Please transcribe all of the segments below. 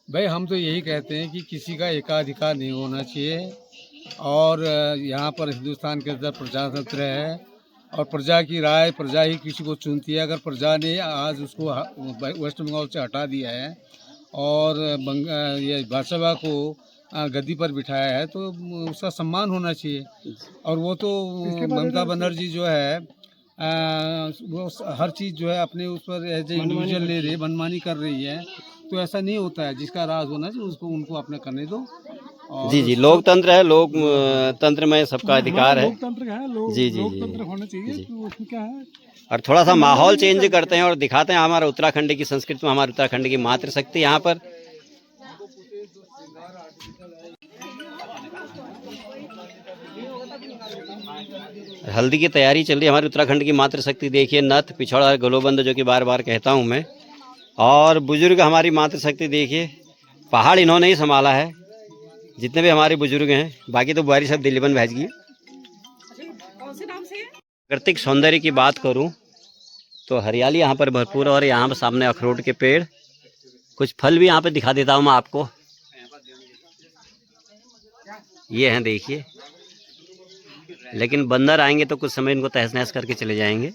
भाई हम तो यही कहते हैं कि किसी का एकाधिकार नहीं होना चाहिए और यहाँ पर हिंदुस्तान के अंदर प्रजातंत्र है और प्रजा की राय, प्रजा ही किसी को चुनती है। अगर प्रजा ने आज उसको वेस्ट बंगाल से हटा दिया है और ये भाजपा को गद्दी पर बिठाया है तो उसका सम्मान होना चाहिए। और वो तो ममता बनर्जी जो है वो हर चीज़ जो है अपने उस पर एज ए इंडिविजुअल ले रही है, मनमानी कर रही है। तो ऐसा नहीं होता है, जिसका राज होना चाहिए उसको उनको अपने करने दो। जी जी, लोकतंत्र है, लोक तंत्र में सबका अधिकार है। लोकतंत्र है, जी जी लोकतंत्र होना चाहिए। तो उसमें क्या है, और थोड़ा सा माहौल चेंज करते हैं और दिखाते हैं हमारा उत्तराखंड की संस्कृति में, हमारे उत्तराखंड की मातृशक्ति। यहाँ पर हल्दी की तैयारी चल रही है। हमारी उत्तराखंड की मातृशक्ति देखिए, नथ, पिछौड़ा, गलोबंद, जो कि बार बार कहता हूँ मैं। और बुजुर्ग हमारी मातृशक्ति देखिए, पहाड़ इन्होंने ही संभाला है, जितने भी हमारे बुजुर्ग हैं। बाकी तो बुआरी सब दिल्ली बन भेज गई। प्राकृतिक सौंदर्य की बात करूं तो हरियाली यहाँ पर भरपूर है और यहाँ पर सामने अखरोट के पेड़, कुछ फल भी यहाँ पे दिखा देता हूँ मैं आपको। ये हैं देखिए, लेकिन बंदर आएंगे तो कुछ समय इनको तहस नहस करके चले जाएंगे।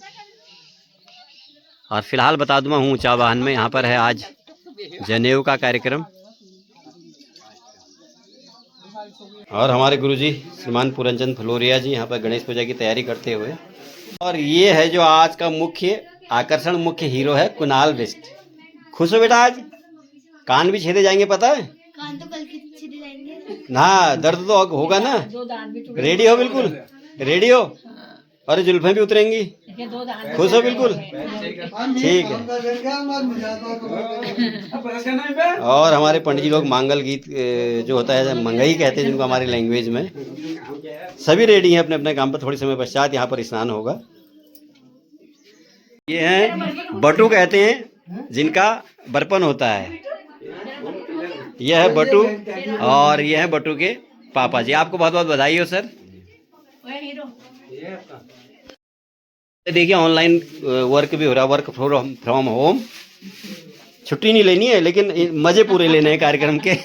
और फिलहाल बता दूँ मैं हूँ ऊंचा वाहन में। यहाँ पर है आज जनेऊ का कार्यक्रम और हमारे गुरुजी श्रीमान पूरनचंद फलोरिया जी यहाँ पर गणेश पूजा की तैयारी करते हुए। और ये है जो आज का मुख्य आकर्षण, मुख्य हीरो है कुणाल बिष्ट। खुश हो बेटा? आज कान भी छेदे जाएंगे, पता है? कान तो कल के छेदे जाएंगे ना, दर्द तो होगा ना। रेडी हो? बिल्कुल रेडी हो? और जुल्फें भी उतरेंगी। खुश हो? बिल्कुल ठीक है। और हमारे पंडित जी लोग मांगल गीत जो होता है, मंगई कहते हैं जिनको हमारी लैंग्वेज में, सभी रेडी हैं अपने अपने काम पर। थोड़ी समय पश्चात यहाँ पर स्नान होगा। ये हैं बटू कहते हैं, जिनका बर्पण होता है। यह है बटू और यह है बटू के पापा जी। आपको बहुत बहुत बधाई हो सर। देखिए ऑनलाइन वर्क भी हो रहा है, वर्क फ्रॉम होम। छुट्टी नहीं लेनी है, लेकिन मजे पूरे लेने हैं कार्यक्रम के।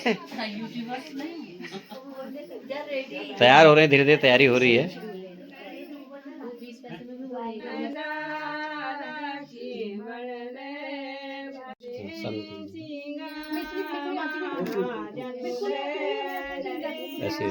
तैयार हो रहे हैं, धीरे धीरे तैयारी हो रही है। ऐसे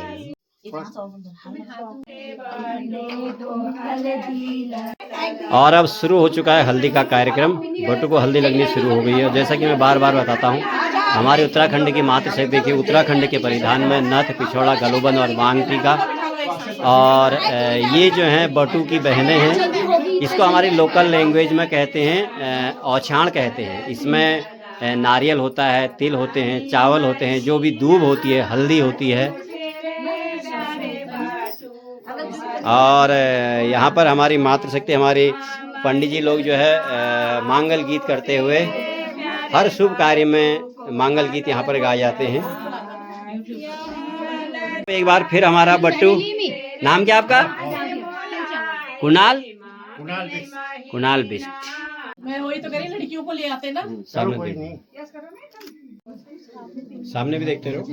और अब शुरू हो चुका है हल्दी का कार्यक्रम। बटू को हल्दी लगनी शुरू हो गई है। जैसा कि मैं बार बार बताता हूँ, हमारे उत्तराखंड की मातृशक्ति देखिए, उत्तराखंड के परिधान में नथ, पिछौड़ा, गलोबंद और मांग टीका। और ये जो हैं बटू की बहनें हैं। इसको हमारी लोकल लैंग्वेज में कहते हैं औछाण कहते हैं। इसमें नारियल होता है, तिल होते हैं, चावल होते हैं, जो भी दूब होती है, हल्दी होती है। और यहाँ पर हमारी मातृशक्ति, हमारे पंडित जी लोग जो है मांगल गीत करते हुए, हर शुभ कार्य में मांगल गीत यहाँ पर गाए जाते हैं। एक बार फिर हमारा बट्टू, नाम क्या आपका? कुणाल कुणाल बिष्ट। मैं वही तो कह रही, लड़कियों को ले आते ना। सामने भी देखते रहो,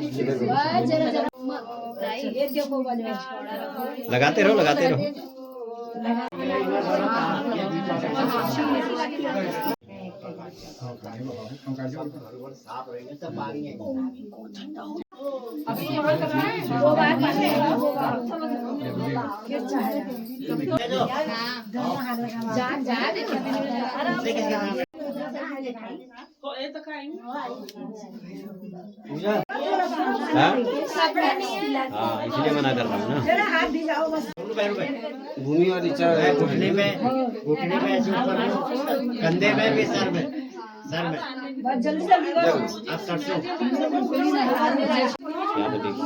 लगाते रहो लगाते रहो। हाँ इसलिए मना कर रहा हूँ ना। भूमि और नीचा घुटने में ऐसे ऊपर कंधे में भी सर में आप सरसों यहाँ पे देखो।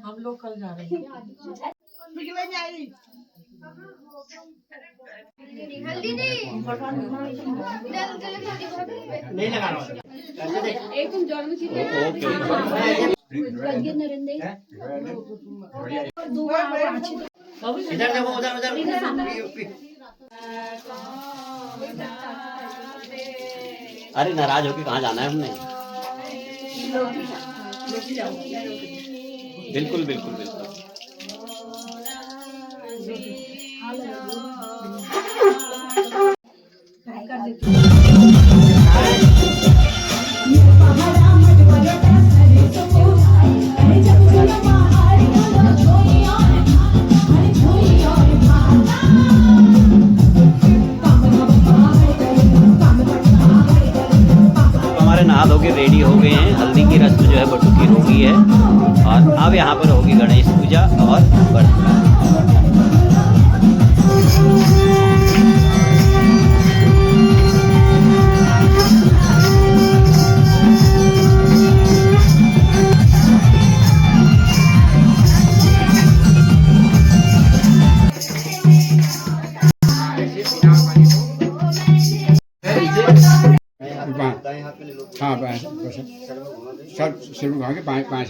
हम लोग कल जा रहे हैं। हल्दी नहीं नहीं लगा रहा एकदम जोर में इधर देखो उधर अरे नाराज होके कहाँ जाना है हमने? बिल्कुल बिल्कुल बिल्कुल। हमारे नहा धो के रेडी हो गए हैं। हल्दी की रस्म जो है बटू की हो गई है और अब यहाँ पर होगी गणेश पूजा और बरतन। हाँ सर सिर घुमा के पाँच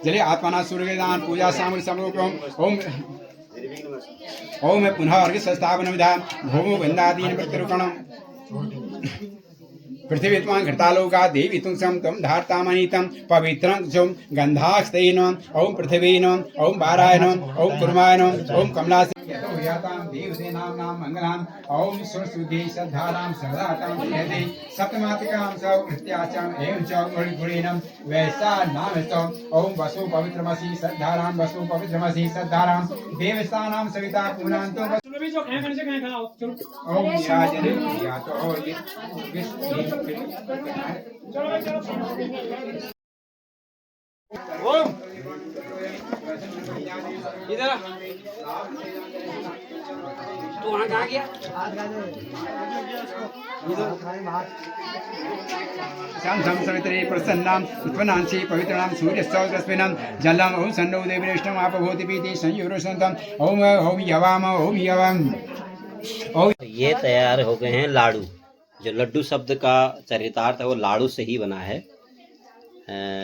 चलिए आत्माना सूर्य दान पूजा सामग्री समर्पण ओम ओम में पुनः अर्घ्य संस्थापन विधान भूमो गंधादीन प्रत्युरुकणम पृथ्वी त्वां घृतालोका देवी तुंसम त्वं धारतामनीतं पवित्रं सोम गंधास्तैनं ओम पृथ्वीनं ओम वारायनं ओम कुर्मायनं ओम कमलास यातां देवसेनां नाम मंगलां ओम सरस्वती सद्धारां सर्वदातां यदि सप्तमातिकां सौ कृत्याचां एवं च गुणीनं वैसा नामस्तौ ओम वसु पवित्रमसि सद्धारां वसु पवित्रमसि सद्धारां देवस्तानां सविता पुनान्तो ओम राजने यातो और ओम इधर तू वहाँ कहाँ गया? श्याम श्याम सवित्रे प्रसन्नाम उत्पन्नांसि पवित्रनाम सूर्यस्त्रस्मिनं जलम ओम सन्नो देवरेष्टम आप भूति पीति संयुरसंतम ओम ओम यवाम ओम यवाम। ये तैयार हो गए हैं लाड़ू। जो लड्डू शब्द का चरितार्थ है वो लाड़ू से ही बना है।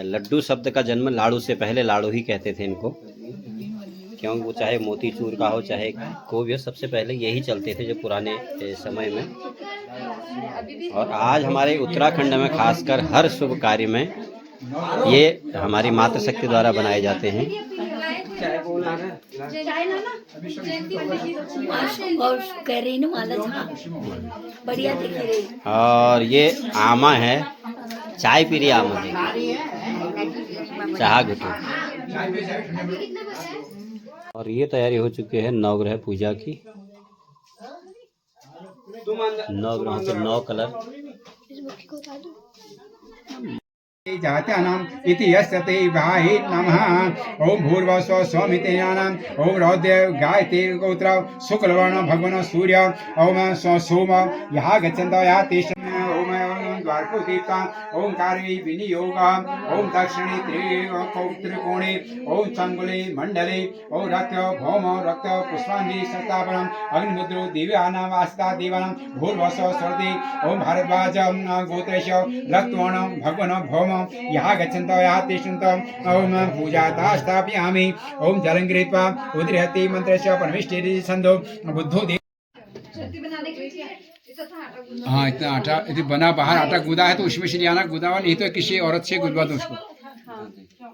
लड्डू शब्द का जन्म लाड़ू से पहले लाड़ू ही कहते थे इनको, क्योंकि वो चाहे मोतीचूर का हो चाहे कोई भी हो, सबसे पहले यही चलते थे जो पुराने समय में। और आज हमारे उत्तराखंड में खासकर हर शुभ कार्य में ये हमारी मातृशक्ति द्वारा बनाए जाते हैं। और ये आमा है, चाय पी रही आमा चाह घुटू। और ये तैयारी हो चुकी है नवग्रह पूजा की। नवग्रहों के 9 कलर। जातानाम इति यस्ते वाहि नमः ओम भूर्भुवस्सुः स्वमितेनाम ओम रौद्र गायते गोत्र शुक्लवर्ण भगवान सूर्य ओम सोम यहा गच्छन्तो या तिष्ठन् ओम द्वार अर्कुदीप्ता ओंकार विनियोग ओम दक्षिणे त्रिकोणे ओम संगुले मंडले ओम रक्त भौम रक्त पुष्पांजलि संस्थापनम अग्निमुद्रो दिव्यानाम आस्था देवानाम भूर्भुवः सर्वे ओम भारद्वाज गोत्रेश रक्तवर्णम भगवन भौम यहाँ गच्छन्तः यहाँ तिष्ठन्तः ओम पूजाता स्थापयामि ओम जलं गृहीत्वा उद्रिहति मंत्रस्य परमेष्ठिरि सन्धो बुद्धो छत्ती बनाने के लिए इतना था आटा गूंदा। हाँ इतना आटा यदि बना बाहर आटा गूदा है तो उसमें से लियाना गूदा हुआ नहीं तो किसी औरत से गुदवा दो उसको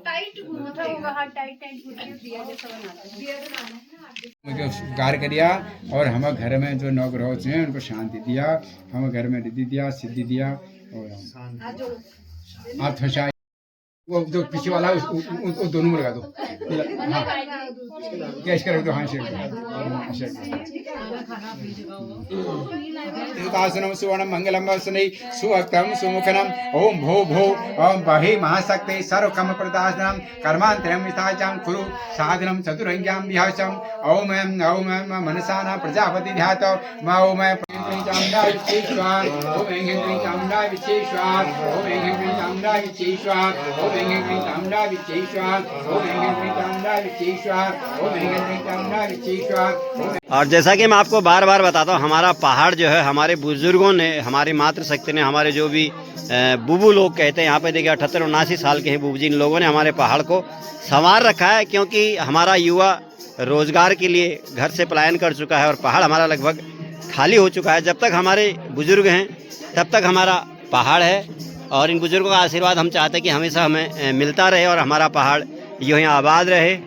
टाइट मतलब वो बाहर टाइट टाइट गूंद के दिया जैसा बनाते हैं। दिया बनाना है ना आटे। मुझे कार्य करिया और हम घर में जो नौग्रह हैं उनको शांति दिया हम घर में रिद्धि दिया सिद्धि दिया और आप थोड़ा वो जो पीछे वाला वो दोनों में लगा दो हाँ गैस कर दो हाँ शेखासनम सुवर्णम मंगलम वसने सुअक्तम सुमुखनम ओम भो भो ओम बहि महाशक्ति सर्व कर्म प्रदासनम कर्मांतरम विस्थाचम कुरु साधनम चतुरंग्याम विहासम ओम ओम मनसाना प्रजापति ध्यात ओम चामुंडा विशेषवा ओम चामुंडा विशेषवा ओम चामुंडा विशेषवा ओम चामुंडा विशेषवा ओम चामुंडा विशेषवा ओम चामुंडा विशेषवा। और जैसा कि मैं आपको बार बार बताता हूँ, हमारा पहाड़ जो है हमारे बुजुर्गों ने, हमारी मातृशक्ति ने, हमारे जो भी बुबू लोग कहते हैं, यहाँ पे देखिए 78-79 साल के हैं बुबू जी, इन लोगों ने हमारे पहाड़ को संवार रखा है। क्योंकि हमारा युवा रोजगार के लिए घर से पलायन कर चुका है और पहाड़ हमारा लगभग खाली हो चुका है। जब तक हमारे बुजुर्ग हैं तब तक हमारा पहाड़ है और इन बुजुर्गों का आशीर्वाद हम चाहते हैं कि हमेशा हमें मिलता रहे और हमारा पहाड़ यूँ ही आबाद रहे।